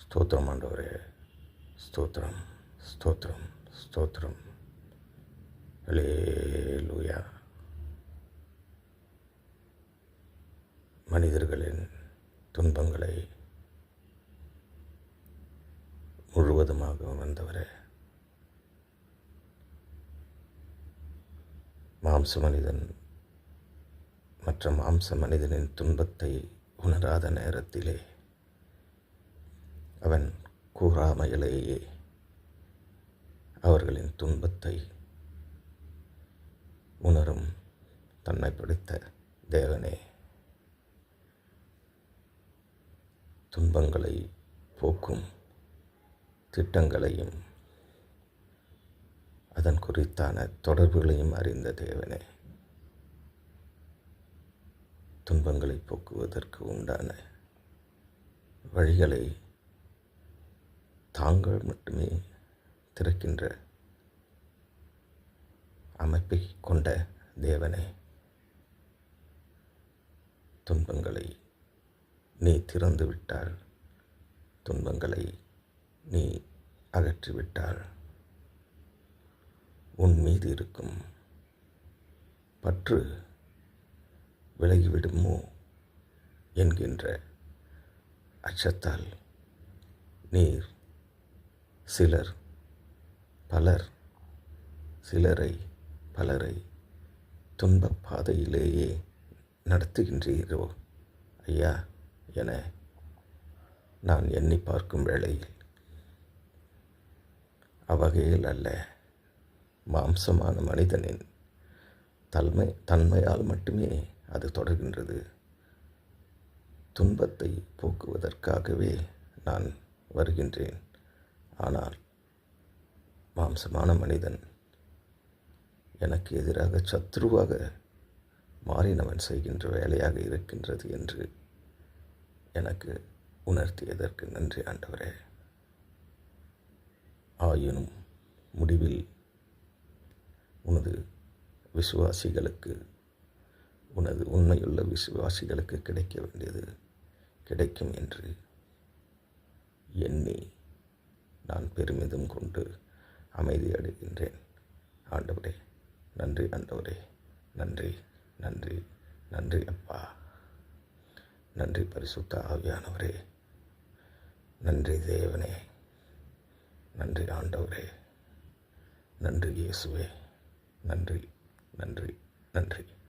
ஸ்தோத்திரம் ஆண்டவரே, ஸ்தோத்திரம், ஸ்தோத்திரம், ஸ்தோத்திரம். அல்லேலூயா. மனிதர்களின் துன்பங்களை முழுவதுமாக உணர்ந்தவரே, மாம்ச மனிதன் மற்ற மாம்ச மனிதனின் துன்பத்தை உணராத நேரத்திலே அவன் கூறாமையிலேயே அவர்களின் துன்பத்தை உணரும் தன்னை படைத்த தேவனே, துன்பங்களை போக்கும் திட்டங்களையும் அதன் குறித்தான தொடர்புகளையும் அறிந்த தேவனே, துன்பங்களை போக்குவதற்கு உண்டான வழிகளை தாங்கள் மட்டுமே திறக்கின்ற அமைப்பை கொண்ட தேவனே, துன்பங்களை நீ திறந்து விட்டால், துன்பங்களை நீ அகற்றிவிட்டால் உன் மீது இருக்கும் பற்று விலகிவிடுமோ என்கின்ற அச்சத்தால் நீர் பலரை துன்பப் பாதையிலேயே நடத்துகின்றீரோ ஐயா என நான் எண்ணி பார்க்கும் வேளையில் அவ்வகையில் அல்ல, மாம்சமான மனிதனின் தன்மையால் மட்டுமே அது தொடர்கின்றது. துன்பத்தை போக்குவதற்காகவே நான் வருகின்றேன். ஆனால் மாம்சமான மனிதன் எனக்கு எதிராக சத்ருவாக மாறினவன் செய்கின்ற வேலையாக இருக்கின்றது என்று எனக்கு உணர்த்தியதற்கு நன்றி ஆண்டவரே. ஆயினும் முடிவில் உனது விசுவாசிகளுக்கு, உனது உண்மையுள்ள விசுவாசிகளுக்கு கிடைக்க வேண்டியது கிடைக்கும் என்று எண்ணி நான் பெருமிதம் கொண்டு அமைதி அடைகின்றேன். ஆண்டவரே நன்றி, ஆண்டவரே நன்றி, நன்றி, நன்றி அப்பா. நன்றி பரிசுத்த ஆவியானவரே, நன்றி தேவனே, நன்றி ஆண்டவரே, நன்றி இயேசுவே, நன்றி, நன்றி, நன்றி.